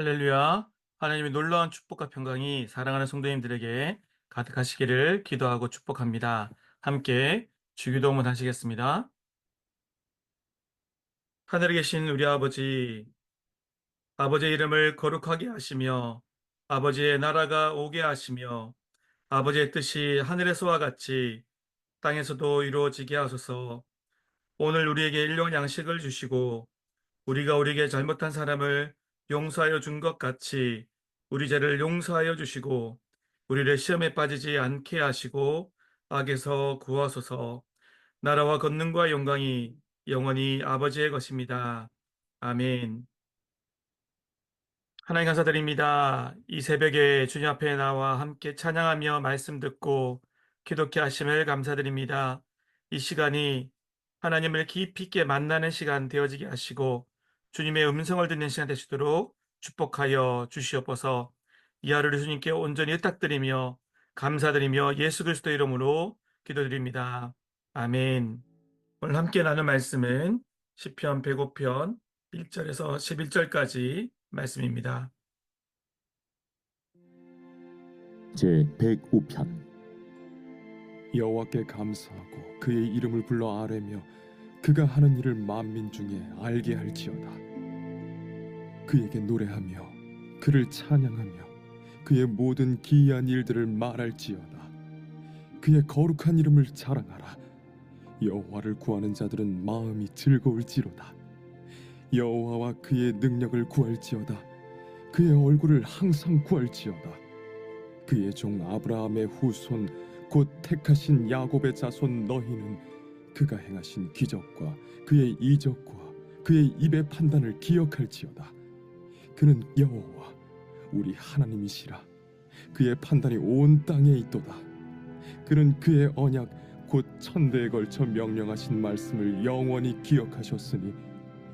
할렐루야. 하나님의 놀라운 축복과 평강이 사랑하는 성도님들에게 가득하시기를 기도하고 축복합니다. 함께 주기도문 하시겠습니다. 하늘에 계신 우리 아버지, 아버지의 이름을 거룩하게 하시며 아버지의 나라가 오게 하시며 아버지의 뜻이 하늘에서와 같이 땅에서도 이루어지게 하소서. 오늘 우리에게 일용할 양식을 주시고 우리가 우리에게 잘못한 사람을 용서하여 준 것 같이 우리 죄를 용서하여 주시고 우리를 시험에 빠지지 않게 하시고 악에서 구하소서. 나라와 권능과 영광이 영원히 아버지의 것입니다. 아멘. 하나님 감사드립니다. 이 새벽에 주님 앞에 나와 함께 찬양하며 말씀 듣고 기독케 하심을 감사드립니다. 이 시간이 하나님을 깊이 있게 만나는 시간 되어지게 하시고 주님의 음성을 듣는 시간 되시도록 축복하여 주시옵소서. 이 하루를 주님께 온전히 의탁드리며 감사드리며 예수 그리스도 이름으로 기도드립니다. 아멘. 오늘 함께 나눌 말씀은 시편 105편 1절에서 11절까지 말씀입니다. 제 105편. 여호와께 감사하고 그의 이름을 불러 아뢰며 그가 하는 일을 만민 중에 알게 할지어다. 그에게 노래하며 그를 찬양하며 그의 모든 기이한 일들을 말할지어다. 그의 거룩한 이름을 자랑하라. 여호와를 구하는 자들은 마음이 즐거울지로다. 여호와와 그의 능력을 구할지어다. 그의 얼굴을 항상 구할지어다. 그의 종 아브라함의 후손 곧 택하신 야곱의 자손 너희는 그가 행하신 기적과 그의 이적과 그의 입의 판단을 기억할지어다. 그는 여호와 우리 하나님이시라. 그의 판단이 온 땅에 있도다. 그는 그의 언약 곧 천대에 걸쳐 명령하신 말씀을 영원히 기억하셨으니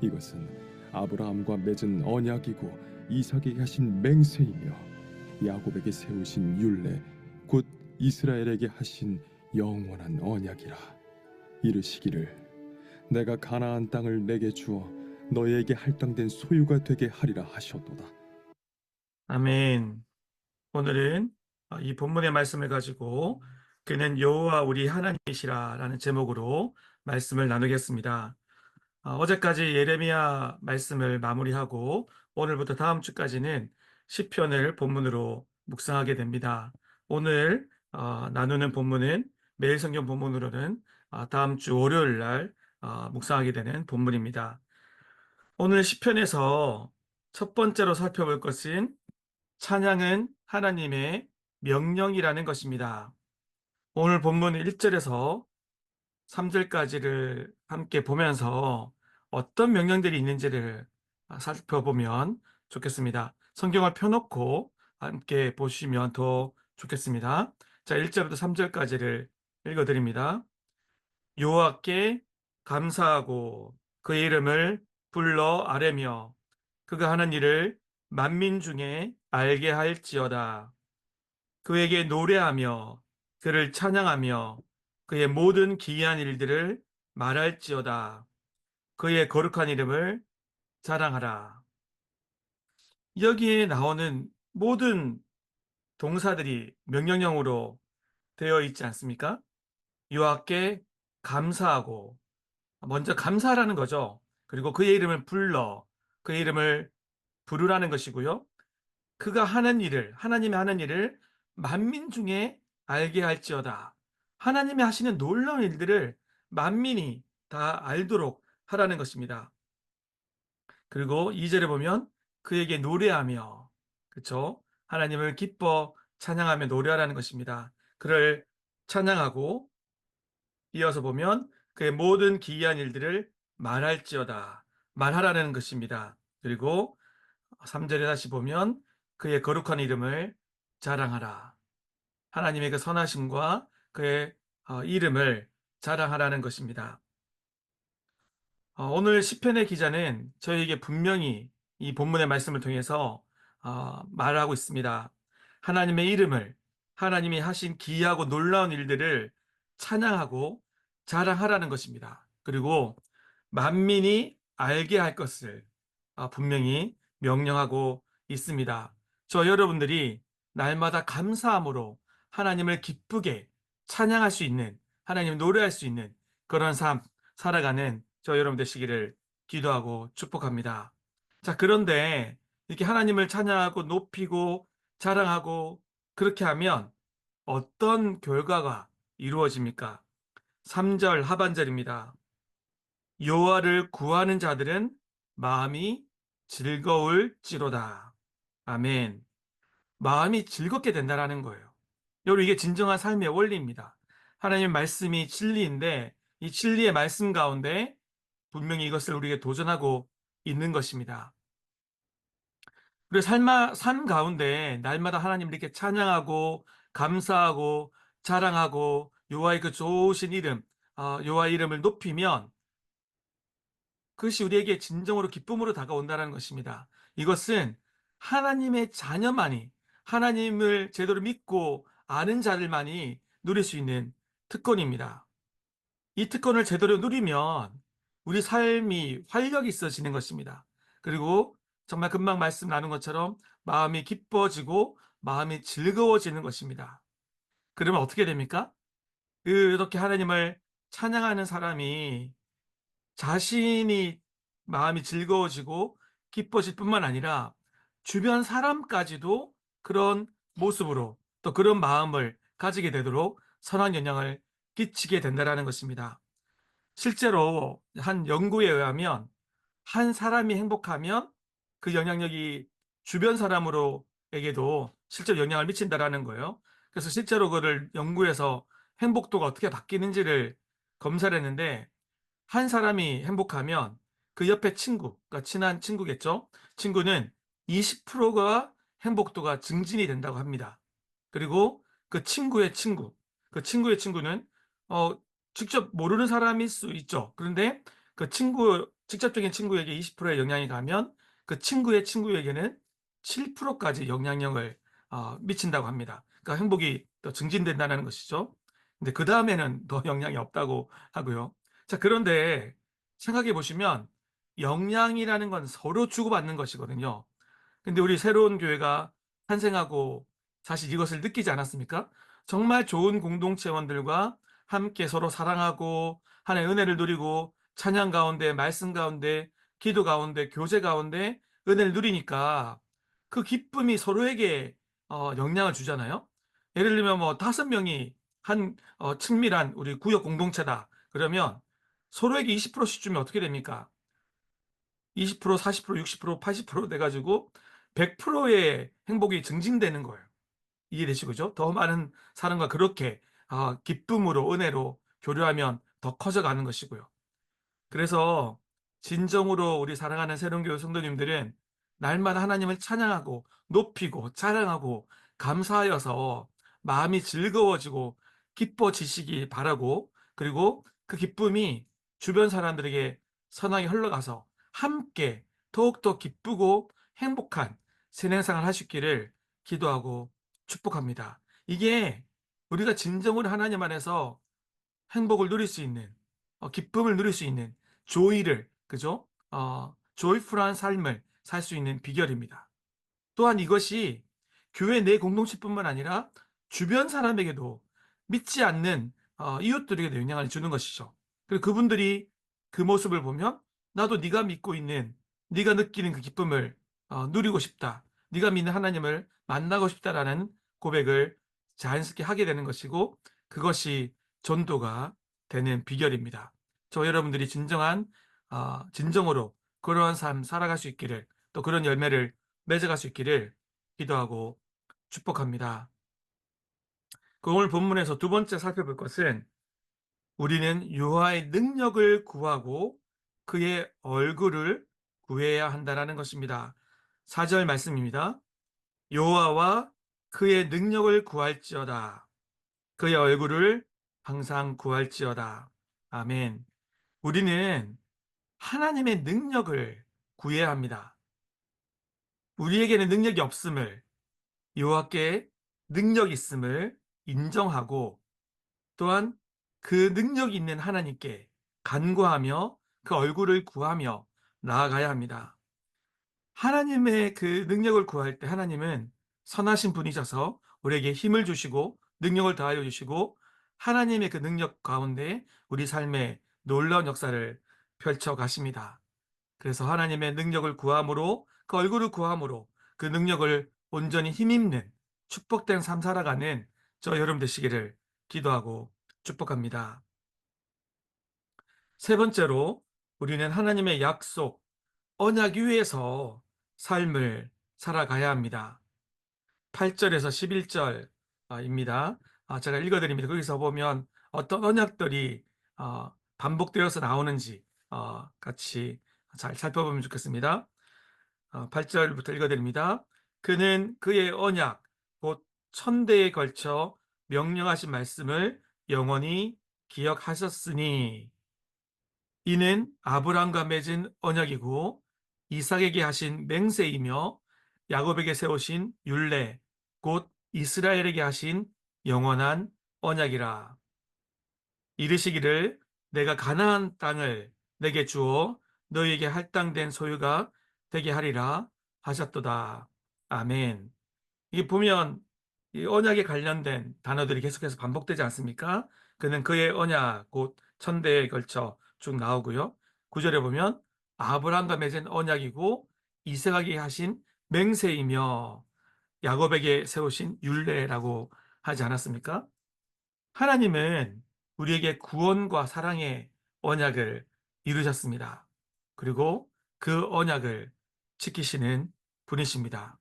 이것은 아브라함과 맺은 언약이고 이삭에게 하신 맹세이며 야곱에게 세우신 율례 곧 이스라엘에게 하신 영원한 언약이라. 이르시기를 내가 가나안 땅을 내게 주어 너희에게 할당된 소유가 되게 하리라 하셨도다. 아멘. 오늘은 이 본문의 말씀을 가지고 그는 여호와 우리 하나님이시라라는 제목으로 말씀을 나누겠습니다. 어제까지 예레미야 말씀을 마무리하고 오늘부터 다음 주까지는 시편을 본문으로 묵상하게 됩니다. 오늘 나누는 본문은 매일 성경 본문으로는 다음 주 월요일 날 묵상하게 되는 본문입니다. 오늘 시편에서 첫 번째로 살펴볼 것은 찬양은 하나님의 명령이라는 것입니다. 오늘 본문 1절에서 3절까지를 함께 보면서 어떤 명령들이 있는지를 살펴보면 좋겠습니다. 성경을 펴놓고 함께 보시면 더 좋겠습니다. 자, 1절부터 3절까지를 읽어드립니다. 여호와께 감사하고 그의 이름을 불러 아뢰며 그가 하는 일을 만민 중에 알게 할지어다. 그에게 노래하며 그를 찬양하며 그의 모든 기이한 일들을 말할지어다. 그의 거룩한 이름을 자랑하라. 여기에 나오는 모든 동사들이 명령형으로 되어 있지 않습니까? 여호와께 감사하고 먼저 감사하라는 거죠. 그리고 그의 이름을 불러 그의 이름을 부르라는 것이고요. 그가 하는 일을 하나님이 하는 일을 만민 중에 알게 할지어다. 하나님이 하시는 놀라운 일들을 만민이 다 알도록 하라는 것입니다. 그리고 2절에 보면 그에게 노래하며 그렇죠? 하나님을 기뻐 찬양하며 노래하라는 것입니다. 그를 찬양하고 이어서 보면 그의 모든 기이한 일들을 말할지어다. 말하라는 것입니다. 그리고 3절에 다시 보면 그의 거룩한 이름을 자랑하라. 하나님의 그 선하심과 그의 이름을 자랑하라는 것입니다. 오늘 시편의 기자는 저희에게 분명히 이 본문의 말씀을 통해서 말하고 있습니다. 하나님의 이름을, 하나님이 하신 기이하고 놀라운 일들을 찬양하고 자랑하라는 것입니다. 그리고 만민이 알게 할 것을 분명히 명령하고 있습니다. 저 여러분들이 날마다 감사함으로 하나님을 기쁘게 찬양할 수 있는, 하나님 노래할 수 있는 그런 삶 살아가는 저 여러분 되시기를 기도하고 축복합니다. 자, 그런데 이렇게 하나님을 찬양하고 높이고 자랑하고 그렇게 하면 어떤 결과가 이루어집니까? 3절 하반절입니다. 여호와를 구하는 자들은 마음이 즐거울지로다. 아멘. 마음이 즐겁게 된다라는 거예요. 여러분, 이게 진정한 삶의 원리입니다. 하나님 말씀이 진리인데 이 진리의 말씀 가운데 분명히 이것을 우리에게 도전하고 있는 것입니다. 그리고 삶 가운데 날마다 하나님을 이렇게 찬양하고 감사하고 자랑하고 여호와의 그 좋으신 이름, 여호와의 이름을 높이면 그것이 우리에게 진정으로 기쁨으로 다가온다는 것입니다. 이것은 하나님의 자녀만이, 하나님을 제대로 믿고 아는 자들만이 누릴 수 있는 특권입니다. 이 특권을 제대로 누리면 우리 삶이 활력이 있어지는 것입니다. 그리고 정말 금방 말씀 나눈 것처럼 마음이 기뻐지고 마음이 즐거워지는 것입니다. 그러면 어떻게 됩니까? 이렇게 하나님을 찬양하는 사람이 자신이 마음이 즐거워지고 기뻐질 뿐만 아니라 주변 사람까지도 그런 모습으로 또 그런 마음을 가지게 되도록 선한 영향을 끼치게 된다는 것입니다. 실제로 한 연구에 의하면 한 사람이 행복하면 그 영향력이 주변 사람으로에게도 실제로 영향을 미친다라는 거예요. 그래서 실제로 그를 연구해서 행복도가 어떻게 바뀌는지를 검사를 했는데 한 사람이 행복하면 그 옆에 친구, 그러니까 친한 친구겠죠. 친구는 20%가 행복도가 증진이 된다고 합니다. 그리고 그 친구의 친구, 그 친구의 친구는 어, 직접 모르는 사람일 수 있죠. 그런데 그 친구, 직접적인 친구에게 20%의 영향이 가면 그 친구의 친구에게는 7%까지 영향력을 미친다고 합니다. 그러니까 행복이 더 증진된다는 것이죠. 근데 그 다음에는 더 영향이 없다고 하고요. 자, 그런데 생각해 보시면 영향이라는 건 서로 주고받는 것이거든요. 근데 우리 새로운 교회가 탄생하고 사실 이것을 느끼지 않았습니까? 정말 좋은 공동체원들과 함께 서로 사랑하고 하나님의 은혜를 누리고 찬양 가운데, 말씀 가운데, 기도 가운데, 교제 가운데 은혜를 누리니까 그 기쁨이 서로에게 영향을 주잖아요. 예를 들면 뭐 5명이 한 친밀한 우리 구역 공동체다. 그러면 서로에게 20%씩 주면 어떻게 됩니까? 20%, 40%, 60%, 80% 돼가지고 100%의 행복이 증진되는 거예요. 이해되시죠? 그죠? 더 많은 사람과 그렇게 기쁨으로 은혜로 교류하면 더 커져가는 것이고요. 그래서 진정으로 우리 사랑하는 새로운교회 성도님들은 날마다 하나님을 찬양하고 높이고 자랑하고 감사하여서 마음이 즐거워지고 기뻐지시기 바라고, 그리고 그 기쁨이 주변 사람들에게 선하게 흘러가서 함께 더욱더 기쁘고 행복한 신앙생활 하시기를 기도하고 축복합니다. 이게 우리가 진정으로 하나님 안에서 행복을 누릴 수 있는, 기쁨을 누릴 수 있는 조이를, 그죠? 조이풀한 삶을 살 수 있는 비결입니다. 또한 이것이 교회 내 공동체뿐만 아니라 주변 사람에게도, 믿지 않는 이웃들에게도 영향을 주는 것이죠. 그리고 그분들이 그 모습을 보면 나도 네가 믿고 있는, 네가 느끼는 그 기쁨을 누리고 싶다. 네가 믿는 하나님을 만나고 싶다라는 고백을 자연스럽게 하게 되는 것이고, 그것이 전도가 되는 비결입니다. 저 여러분들이 진정으로 그러한 삶 살아갈 수 있기를, 또 그런 열매를 맺어갈 수 있기를 기도하고 축복합니다. 그 오늘 본문에서 두 번째 살펴볼 것은 우리는 여호와의 능력을 구하고 그의 얼굴을 구해야 한다는 것입니다. 4절 말씀입니다. 여호와와 그의 능력을 구할지어다. 그의 얼굴을 항상 구할지어다. 아멘. 우리는 하나님의 능력을 구해야 합니다. 우리에게는 능력이 없음을, 여호와께 능력이 있음을 인정하고, 또한 그 능력이 있는 하나님께 간구하며 그 얼굴을 구하며 나아가야 합니다. 하나님의 그 능력을 구할 때 하나님은 선하신 분이셔서 우리에게 힘을 주시고 능력을 더하여 주시고 하나님의 그 능력 가운데 우리 삶에 놀라운 역사를 펼쳐 가십니다. 그래서 하나님의 능력을 구함으로 그 얼굴을 구함으로 그 능력을 온전히 힘입는 축복된 삶 살아가는 저 여러분 되시기를 기도하고 축복합니다. 세 번째로 우리는 하나님의 약속, 언약 위에서 삶을 살아가야 합니다. 8절에서 11절입니다. 제가 읽어드립니다. 거기서 보면 어떤 언약들이 반복되어서 나오는지 같이 잘 살펴보면 좋겠습니다. 8절부터 읽어드립니다. 그는 그의 언약, 곧 천대에 걸쳐 명령하신 말씀을 영원히 기억하셨으니 이는 아브라함과 맺은 언약이고 이삭에게 하신 맹세이며 야곱에게 세우신 율례 곧 이스라엘에게 하신 영원한 언약이라. 이르시기를 내가 가나안 땅을 내게 주어 너희에게 할당된 소유가 되게 하리라 하셨도다. 아멘. 이게 보면 이 언약에 관련된 단어들이 계속해서 반복되지 않습니까? 그는 그의 언약 곧 천대에 걸쳐 쭉 나오고요. 9절에 보면 아브라함과 맺은 언약이고 이삭에게 하신 맹세이며 야곱에게 세우신 율례라고 하지 않았습니까? 하나님은 우리에게 구원과 사랑의 언약을 이루셨습니다. 그리고 그 언약을 지키시는 분이십니다.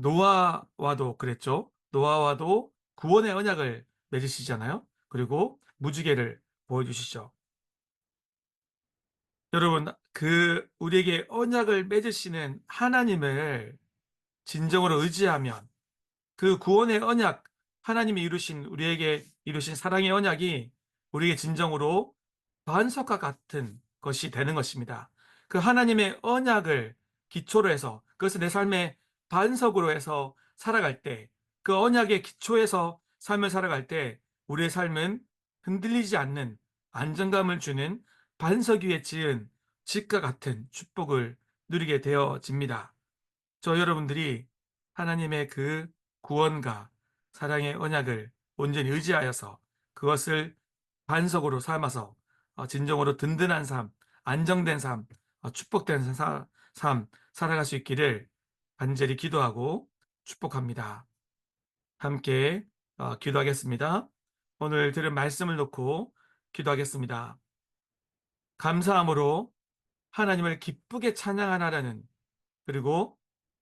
노아와도 그랬죠. 노아와도 구원의 언약을 맺으시잖아요. 그리고 무지개를 보여주시죠. 여러분, 그 우리에게 언약을 맺으시는 하나님을 진정으로 의지하면 그 구원의 언약, 하나님이 이루신 우리에게 이루신 사랑의 언약이 우리에게 진정으로 반석과 같은 것이 되는 것입니다. 그 하나님의 언약을 기초로 해서 그것을 내 삶의 반석으로 해서 살아갈 때, 그 언약의 기초에서 삶을 살아갈 때 우리의 삶은 흔들리지 않는 안정감을 주는 반석 위에 지은 집과 같은 축복을 누리게 되어집니다. 저 여러분들이 하나님의 그 구원과 사랑의 언약을 온전히 의지하여서 그것을 반석으로 삼아서 진정으로 든든한 삶, 안정된 삶, 축복된 삶 살아갈 수 있기를 간절히 기도하고 축복합니다. 함께 기도하겠습니다. 오늘 들은 말씀을 놓고 기도하겠습니다. 감사함으로 하나님을 기쁘게 찬양하라는, 그리고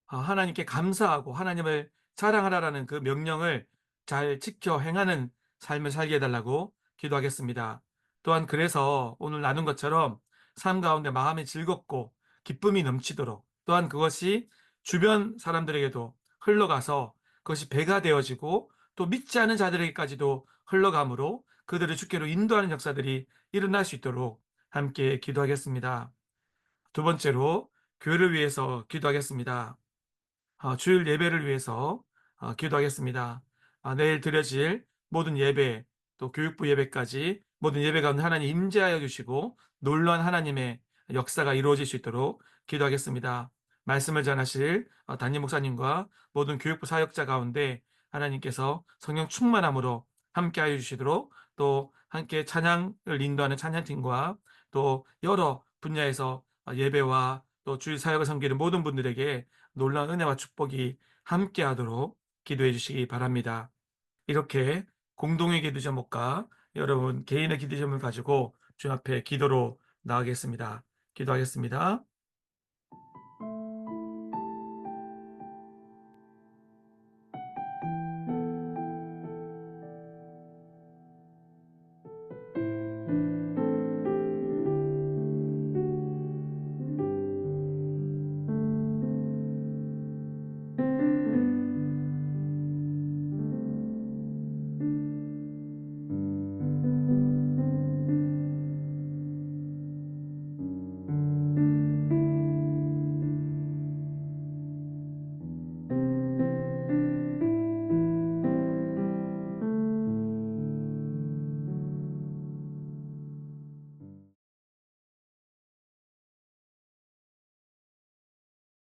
하나님께 감사하고 하나님을 자랑하라는 그 명령을 잘 지켜 행하는 삶을 살게 해달라고 기도하겠습니다. 또한 그래서 오늘 나눈 것처럼 삶 가운데 마음이 즐겁고 기쁨이 넘치도록, 또한 그것이 주변 사람들에게도 흘러가서 그것이 배가 되어지고 또 믿지 않은 자들에게까지도 흘러가므로 그들을 주께로 인도하는 역사들이 일어날 수 있도록 함께 기도하겠습니다. 두 번째로 교회를 위해서 기도하겠습니다. 주일 예배를 위해서 기도하겠습니다. 내일 드려질 모든 예배, 또 교육부 예배까지 모든 예배 가운데 하나님 임재하여 주시고 놀라운 하나님의 역사가 이루어질 수 있도록 기도하겠습니다. 말씀을 전하실 담임 목사님과 모든 교육부 사역자 가운데 하나님께서 성령 충만함으로 함께하여 주시도록, 또 함께 찬양을 인도하는 찬양팀과 또 여러 분야에서 예배와 또 주일 사역을 섬기는 모든 분들에게 놀라운 은혜와 축복이 함께하도록 기도해 주시기 바랍니다. 이렇게 공동의 기도 제목과 여러분 개인의 기도 제목을 가지고 주 앞에 기도로 나가겠습니다. 기도하겠습니다.